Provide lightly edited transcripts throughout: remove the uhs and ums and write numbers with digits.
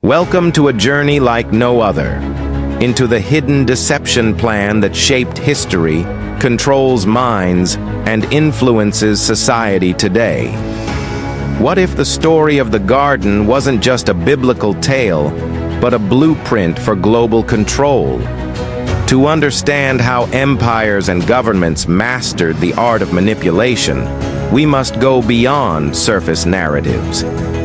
Welcome to a journey like no other, into the hidden deception plan that shaped history, controls minds, and influences society today. What if the story of the garden wasn't just a biblical tale, but a blueprint for global control? To understand how empires and governments mastered the art of manipulation, we must go beyond surface narratives,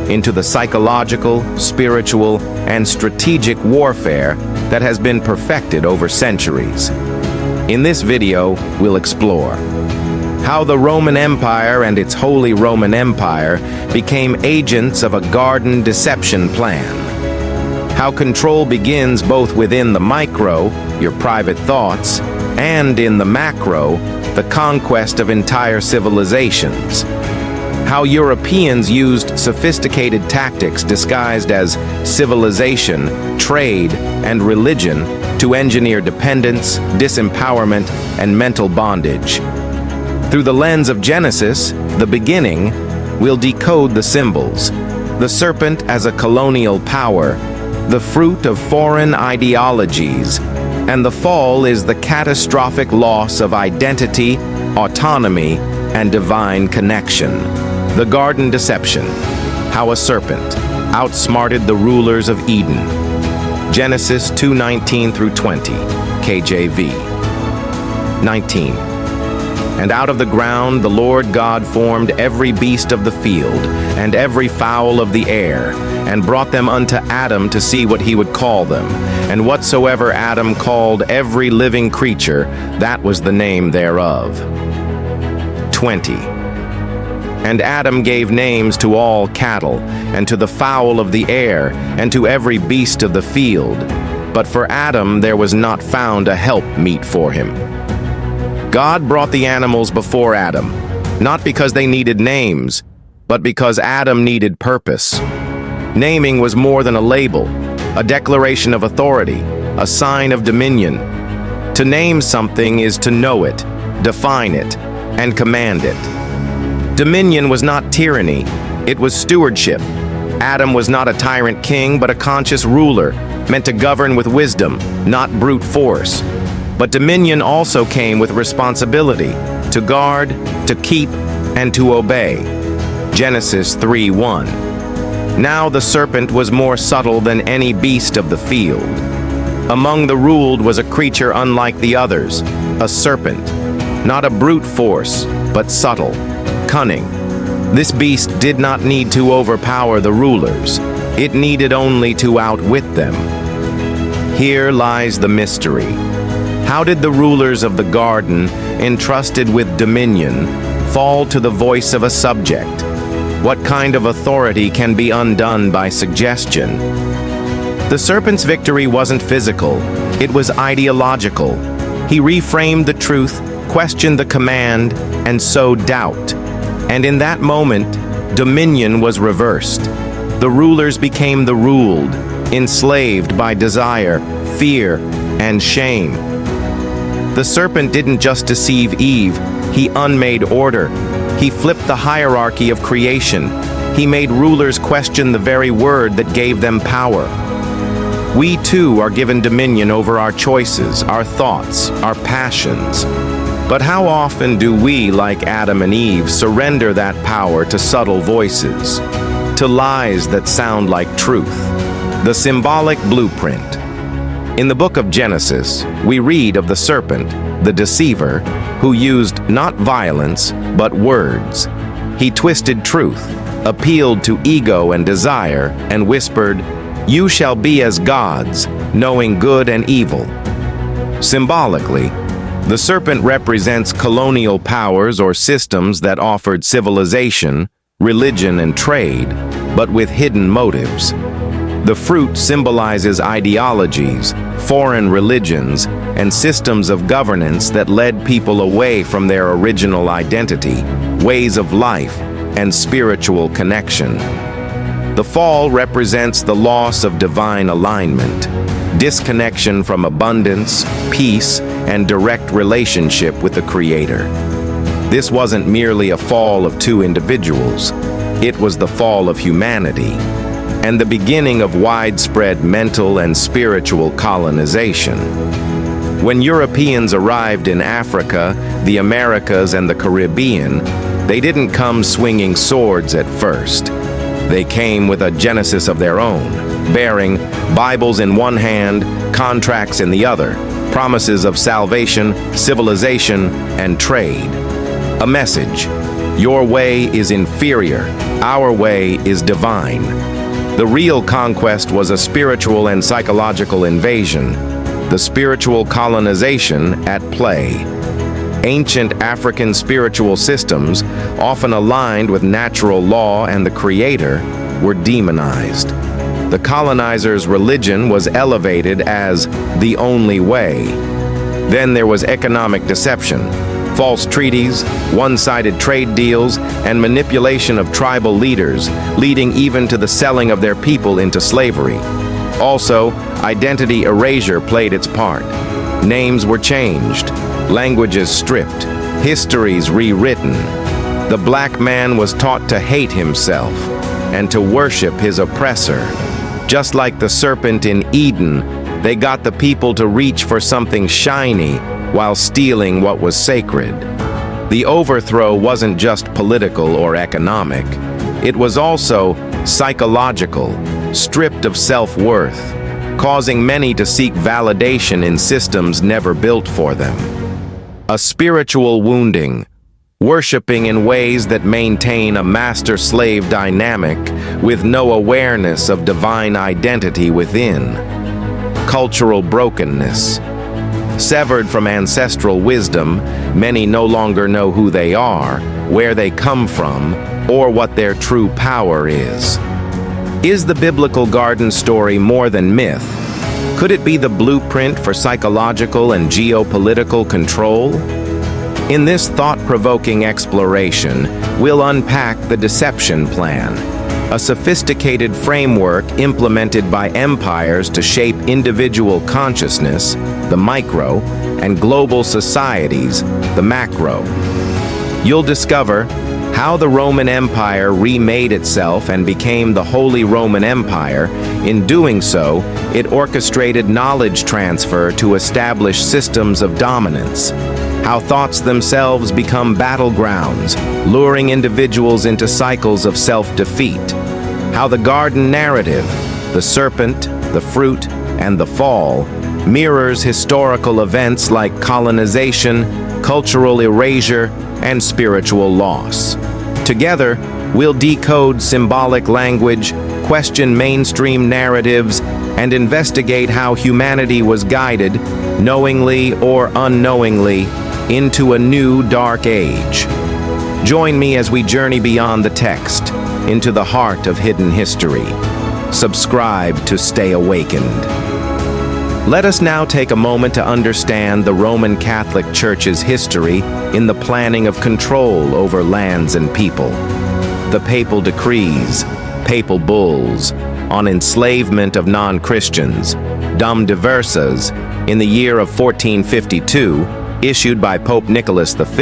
into the psychological, spiritual, and strategic warfare that has been perfected over centuries. In this video, we'll explore how the Roman Empire and its Holy Roman Empire became agents of a garden deception plan, how control begins both within the micro, your private thoughts, and in the macro, the conquest of entire civilizations, how Europeans used sophisticated tactics disguised as civilization, trade, and religion to engineer dependence, disempowerment, and mental bondage. Through the lens of Genesis, the beginning, we'll decode the symbols, the serpent as a colonial power, the fruit of foreign ideologies, and the fall is the catastrophic loss of identity, autonomy, and divine connection. The garden deception, how a serpent outsmarted the rulers of Eden. Genesis 2:19 through 20, KJV. 19. And out of the ground the Lord God formed every beast of the field, and every fowl of the air, and brought them unto Adam to see what he would call them. And whatsoever Adam called every living creature, that was the name thereof. 20. And Adam gave names to all cattle, and to the fowl of the air, and to every beast of the field. But for Adam there was not found a help meet for him. God brought the animals before Adam, not because they needed names, but because Adam needed purpose. Naming was more than a label, a declaration of authority, a sign of dominion. To name something is to know it, define it, and command it. Dominion was not tyranny, it was stewardship. Adam was not a tyrant king, but a conscious ruler, meant to govern with wisdom, not brute force. But dominion also came with responsibility, to guard, to keep, and to obey. Genesis 3:1. Now the serpent was more subtle than any beast of the field. Among the ruled was a creature unlike the others, a serpent, not a brute force, but subtle, cunning. This beast did not need to overpower the rulers. It needed only to outwit them. Here lies the mystery. How did the rulers of the garden, entrusted with dominion, fall to the voice of a subject? What kind of authority can be undone by suggestion? The serpent's victory wasn't physical, it was ideological. He reframed the truth, questioned the command, and sowed doubt. And in that moment, dominion was reversed. The rulers became the ruled, enslaved by desire, fear, and shame. The serpent didn't just deceive Eve, he unmade order. He flipped the hierarchy of creation. He made rulers question the very word that gave them power. We too are given dominion over our choices, our thoughts, our passions. But how often do we, like Adam and Eve, surrender that power to subtle voices, to lies that sound like truth? The symbolic blueprint. In the book of Genesis, we read of the serpent, the deceiver, who used not violence, but words. He twisted truth, appealed to ego and desire, and whispered, "You shall be as gods, knowing good and evil." Symbolically, the serpent represents colonial powers or systems that offered civilization, religion, and trade, but with hidden motives. The fruit symbolizes ideologies, foreign religions, and systems of governance that led people away from their original identity, ways of life, and spiritual connection. The fall represents the loss of divine alignment, disconnection from abundance, peace, and direct relationship with the Creator. This wasn't merely a fall of two individuals. It was the fall of humanity. and the beginning of widespread mental and spiritual colonization. When Europeans arrived in Africa, the Americas, and the Caribbean, they didn't come swinging swords at first. They came with a genesis of their own, bearing Bibles in one hand, contracts in the other, promises of salvation, civilization, and trade. A message: your way is inferior, our way is divine. The real conquest was a spiritual and psychological invasion, the spiritual colonization at play. Ancient African spiritual systems, often aligned with natural law and the Creator, were demonized. The colonizers' religion was elevated as the only way. Then there was economic deception, false treaties, one-sided trade deals, and manipulation of tribal leaders, leading even to the selling of their people into slavery. Also, identity erasure played its part. Names were changed, languages stripped, histories rewritten. The black man was taught to hate himself and to worship his oppressor. Just like the serpent in Eden, they got the people to reach for something shiny while stealing what was sacred. The overthrow wasn't just political or economic. It was also psychological, stripped of self-worth, causing many to seek validation in systems never built for them. A spiritual wounding, worshiping in ways that maintain a master-slave dynamic with no awareness of divine identity within. Cultural brokenness. Severed from ancestral wisdom, many no longer know who they are, where they come from, or what their true power is. Is the biblical garden story more than myth? Could it be the blueprint for psychological and geopolitical control? In this thought-provoking exploration, we'll unpack the deception plan, a sophisticated framework implemented by empires to shape individual consciousness, the micro, and global societies, the macro. You'll discover how the Roman Empire remade itself and became the Holy Roman Empire. In doing so, it orchestrated knowledge transfer to establish systems of dominance. How thoughts themselves become battlegrounds, luring individuals into cycles of self-defeat. How the garden narrative, the serpent, the fruit, and the fall, mirrors historical events like colonization, cultural erasure, and spiritual loss. Together, we'll decode symbolic language, question mainstream narratives, and investigate how humanity was guided, knowingly or unknowingly, into a new dark age. Join me as we journey beyond the text, into the heart of hidden history. Subscribe to stay awakened. Let us now take a moment to understand the Roman Catholic Church's history in the planning of control over lands and people. The papal decrees, papal bulls, on enslavement of non-Christians, dum diversas, in the year of 1452, issued by Pope Nicholas V,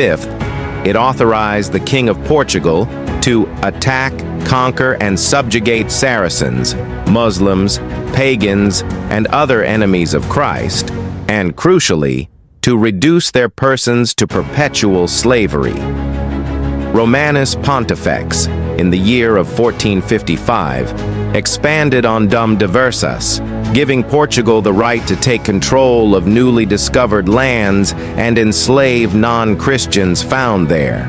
it authorized the King of Portugal to attack, conquer, and subjugate Saracens, Muslims, pagans, and other enemies of Christ, and crucially, to reduce their persons to perpetual slavery. Romanus Pontifex, in the year of 1455, expanded on dum diversas, giving Portugal the right to take control of newly discovered lands and enslave non-Christians found there.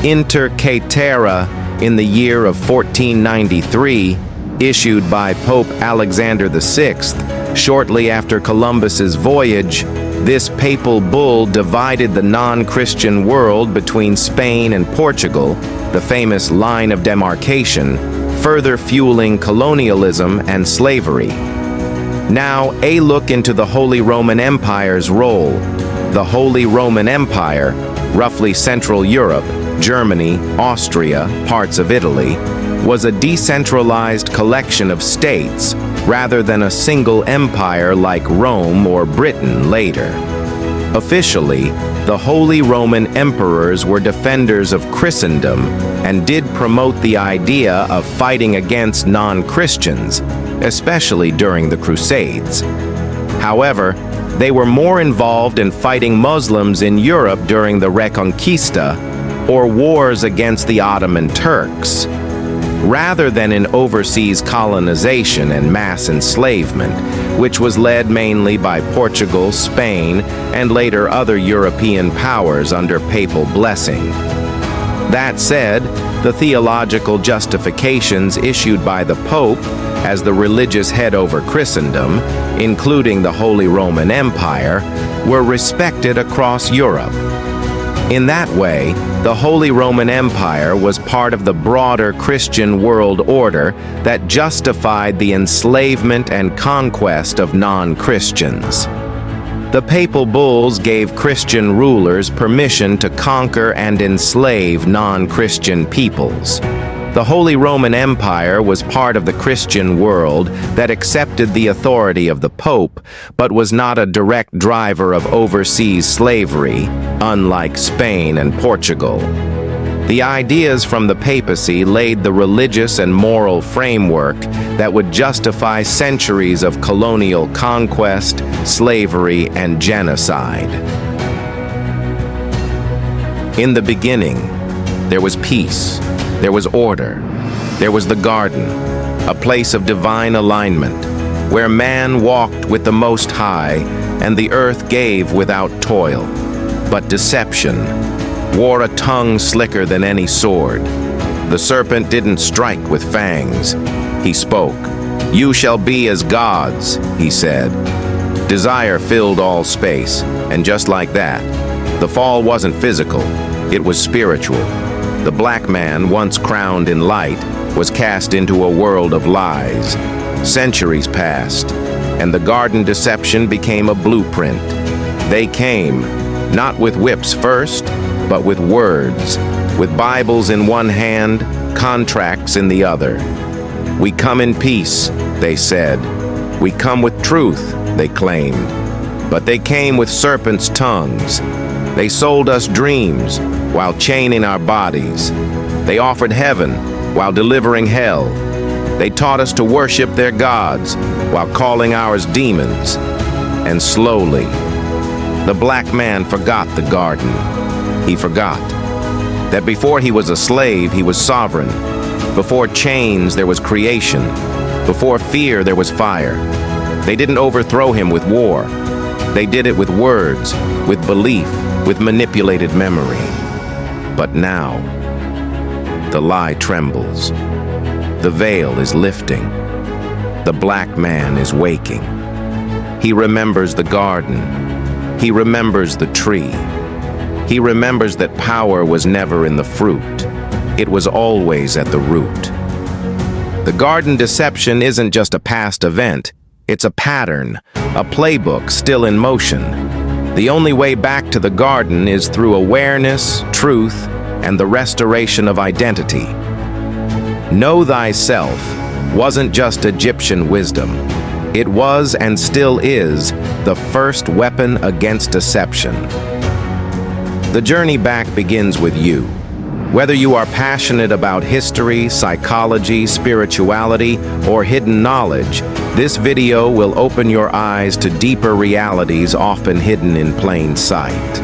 Inter Caetera, in the year of 1493, issued by Pope Alexander VI, shortly after Columbus's voyage, this papal bull divided the non-Christian world between Spain and Portugal, the famous line of demarcation, further fueling colonialism and slavery. Now, a look into the Holy Roman Empire's role. The Holy Roman Empire, roughly Central Europe, Germany, Austria, parts of Italy, was a decentralized collection of states rather than a single empire like Rome or Britain later. Officially, the Holy Roman Emperors were defenders of Christendom and did promote the idea of fighting against non-Christians, especially during the Crusades. However, they were more involved in fighting Muslims in Europe during the Reconquista or wars against the Ottoman Turks, rather than in overseas colonization and mass enslavement, which was led mainly by Portugal, Spain, and later other European powers under papal blessing. That said, the theological justifications issued by the Pope as the religious head over Christendom, including the Holy Roman Empire, were respected across Europe. In that way, the Holy Roman Empire was part of the broader Christian world order that justified the enslavement and conquest of non-Christians. The papal bulls gave Christian rulers permission to conquer and enslave non-Christian peoples. The Holy Roman Empire was part of the Christian world that accepted the authority of the Pope, but was not a direct driver of overseas slavery, unlike Spain and Portugal. The ideas from the papacy laid the religious and moral framework that would justify centuries of colonial conquest, slavery, and genocide. In the beginning, there was peace. There was order. There was the garden, a place of divine alignment, where man walked with the Most High and the earth gave without toil. But deception wore a tongue slicker than any sword. The serpent didn't strike with fangs. He spoke. "You shall be as gods," he said. Desire filled all space, and just like that, the fall wasn't physical, it was spiritual. The black man, once crowned in light, was cast into a world of lies. Centuries passed, and the garden deception became a blueprint. They came, not with whips first, but with words, with Bibles in one hand, contracts in the other. "We come in peace," they said. "We come with truth," they claimed. But they came with serpents' tongues. They sold us dreams while chaining our bodies. They offered heaven while delivering hell. They taught us to worship their gods while calling ours demons. And slowly, the black man forgot the garden. He forgot that before he was a slave, he was sovereign. Before chains, there was creation. Before fear, there was fire. They didn't overthrow him with war. They did it with words, with belief, with manipulated memory. But now, the lie trembles. The veil is lifting. The black man is waking. He remembers the garden. He remembers the tree. He remembers that power was never in the fruit. It was always at the root. The garden deception isn't just a past event. It's a pattern, a playbook still in motion. The only way back to the garden is through awareness, truth, and the restoration of identity. Know thyself wasn't just Egyptian wisdom. It was and still is the first weapon against deception. The journey back begins with you. Whether you are passionate about history, psychology, spirituality, or hidden knowledge, this video will open your eyes to deeper realities often hidden in plain sight.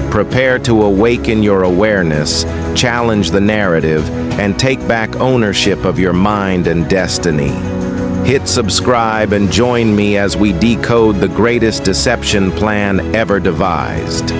Prepare to awaken your awareness, challenge the narrative, and take back ownership of your mind and destiny. Hit subscribe and join me as we decode the greatest deception plan ever devised.